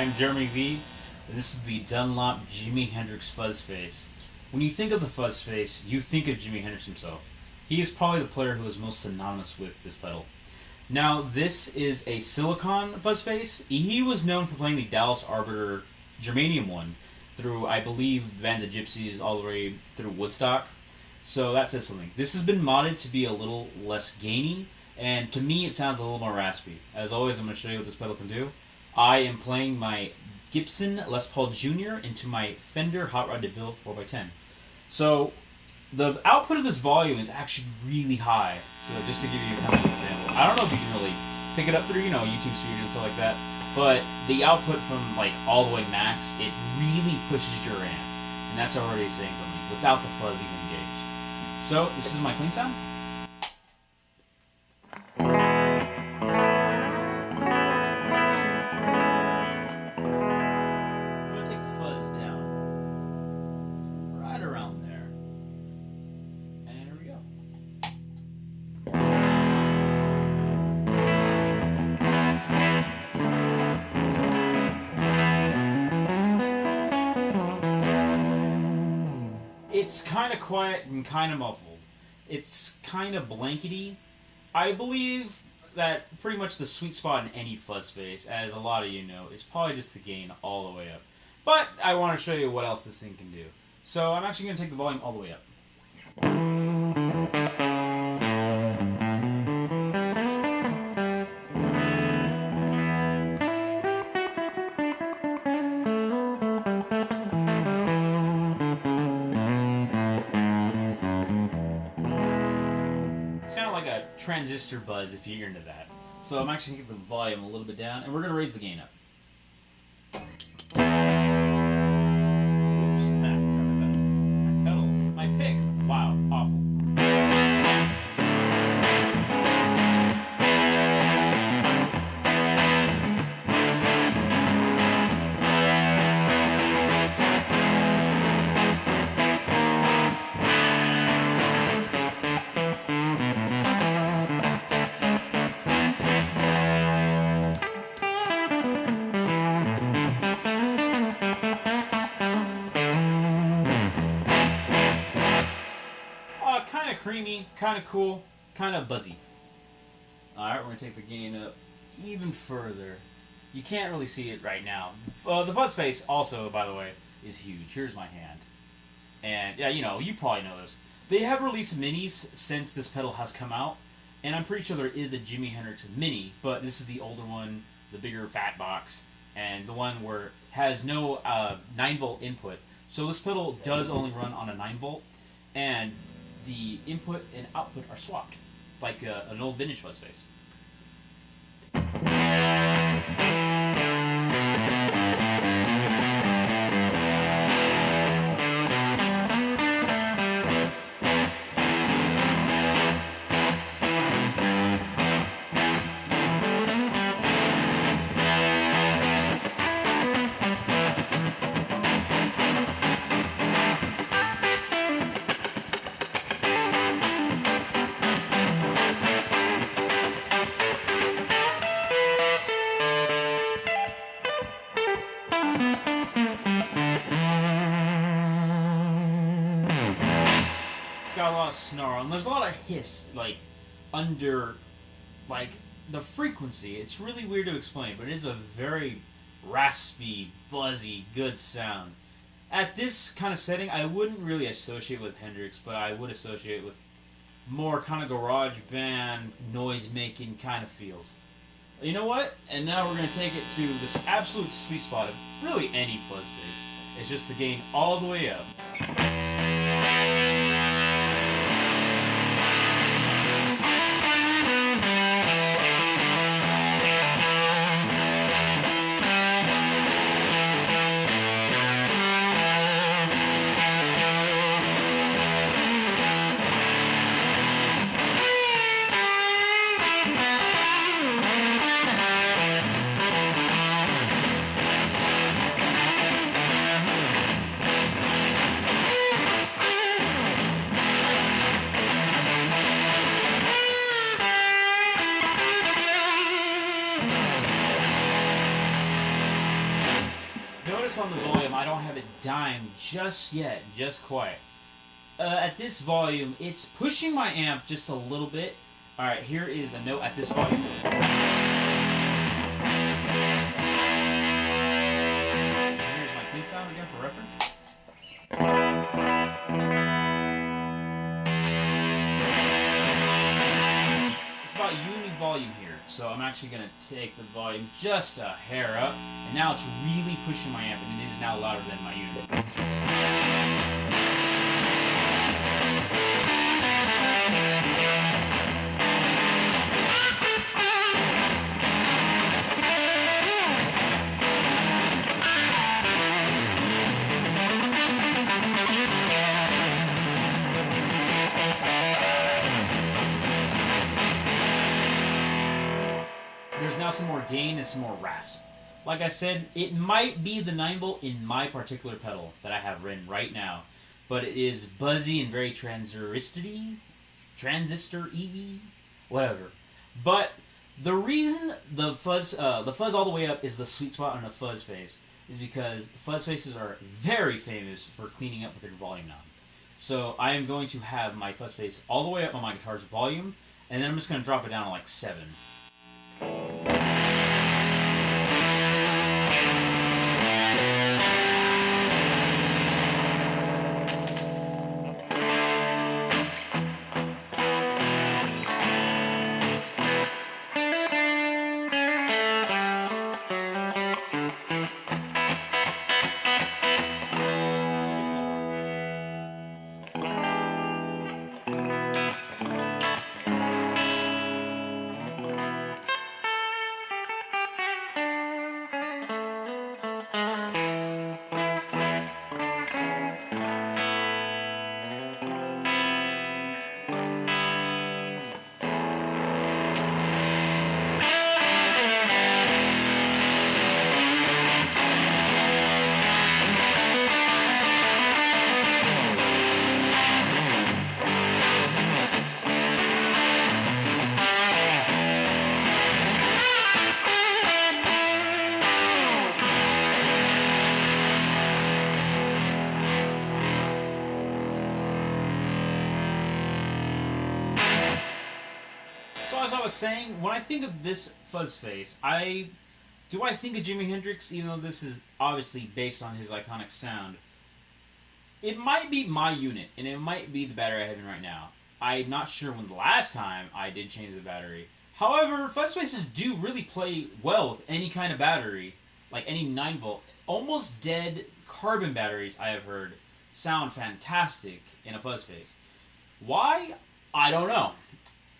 I'm Jeremy V, and this is the Dunlop Jimi Hendrix Fuzzface. When you think of the Fuzzface, you think of Jimi Hendrix himself. He is probably the player who is most synonymous with this pedal. Now, this is a silicon Fuzzface. He was known for playing the Dallas Arbiter Germanium one through, I believe, bands of gypsies all the way through Woodstock. So that says something. This has been modded to be a little less gainy, and to me it sounds a little more raspy. As always, I'm going to show you what this pedal can do. I am playing my Gibson Les Paul Jr. into my Fender Hot Rod Deville 4x10. So the output of this volume is actually really high. So just to give you kind of an example, I don't know if you can really pick it up through, YouTube speakers and stuff like that, but the output from like all the way max, it really pushes your amp, and that's already saying something without the fuzz even engaged. So this is my clean sound. It's kind of quiet and kind of muffled. It's kind of blankety. I believe that pretty much the sweet spot in any Fuzzface, as a lot of you know, is probably just the gain all the way up. But I want to show you what else this thing can do. So I'm actually going to take the volume all the way up. Transistor buzz if you're into that. So I'm actually going to get the volume a little bit down, and we're going to raise the gain up. Oops, my pedal, my pick, wow, awful. Kind of creamy, kind of cool, kind of buzzy. Alright, we're going to take the gain up even further. You can't really see it right now. The Fuzzface also, by the way, is huge. Here's my hand. And, yeah, you probably know this. They have released minis since this pedal has come out, and I'm pretty sure there is a Jimi Hendrix mini, but this is the older one, the bigger fat box, and the one where it has no 9-volt input. So this pedal does only run on a 9-volt, and the input and output are swapped, like an old vintage Fuzzface. Got a lot of snarl, and there's a lot of hiss, like, under, like, the frequency. It's really weird to explain, but it is a very raspy, buzzy, good sound. At this kind of setting, I wouldn't really associate with Hendrix, but I would associate with more kind of garage band, noise-making kind of feels. You know what? And now we're going to take it to this absolute sweet spot of really any Fuzzface. It's just the gain all the way up. notice on the volume, I don't have it dying just yet, just quite. At this volume, it's pushing my amp just a little bit. Alright, here is a note at this volume. Here's my clean sound again for reference. It's about uni volume here. So I'm actually going to take the volume just a hair up, and now it's really pushing my amp, and it is now louder than my unit. There's now some more gain and some more rasp. Like I said, it might be the 9-volt in my particular pedal that I have written right now, but it is buzzy and very transistor-y, whatever. But the reason the fuzz all the way up is the sweet spot on a Fuzzface is because Fuzzfaces are very famous for cleaning up with their volume knob. So I am going to have my Fuzzface all the way up on my guitar's volume, and then I'm just going to drop it down to like 7. So as I was saying, when I think of this Fuzzface, do I think of Jimi Hendrix, even though this is obviously based on his iconic sound? It might be my unit, and it might be the battery I have in right now. I'm not sure when the last time I did change the battery. However, Fuzzfaces do really play well with any kind of battery, like any 9-volt. Almost dead carbon batteries, I have heard, sound fantastic in a Fuzzface. Why? I don't know.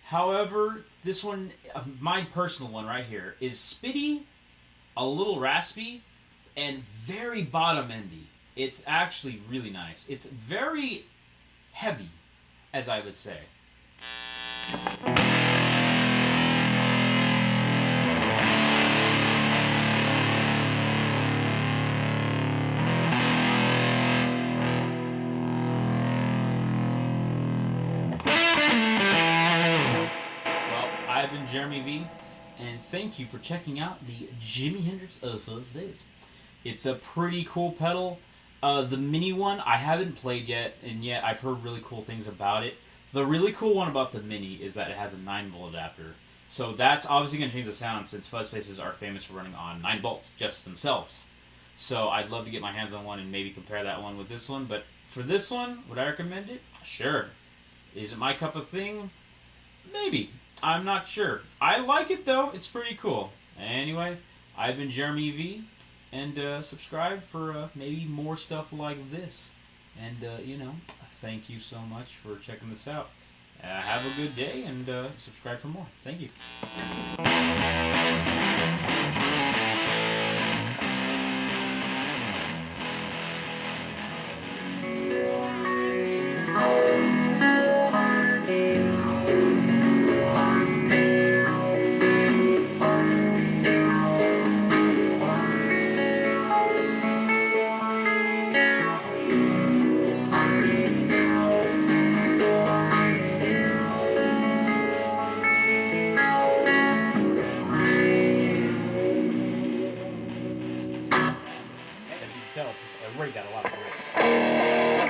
However, this one, my personal one right here, is spitty, a little raspy, and very bottom-endy. It's actually really nice. It's very heavy, as I would say. I've been Jeremy V, and thank you for checking out the Jimi Hendrix Fuzzface. It's a pretty cool pedal. The mini one I haven't played yet, and yet I've heard really cool things about it. The really cool one about the mini is that it has a 9-volt adapter. So that's obviously going to change the sound, since Fuzzfaces are famous for running on 9 volts just themselves. So I'd love to get my hands on one and maybe compare that one with this one. But for this one, would I recommend it? Sure. Is it my cup of thing? Maybe. I'm not sure. I like it though. It's pretty cool. Anyway, I've been Jeremy V, and subscribe for maybe more stuff like this. And you know, thank you so much for checking this out. Have a good day, and subscribe for more. Thank you. tell, it's already got a lot of grit.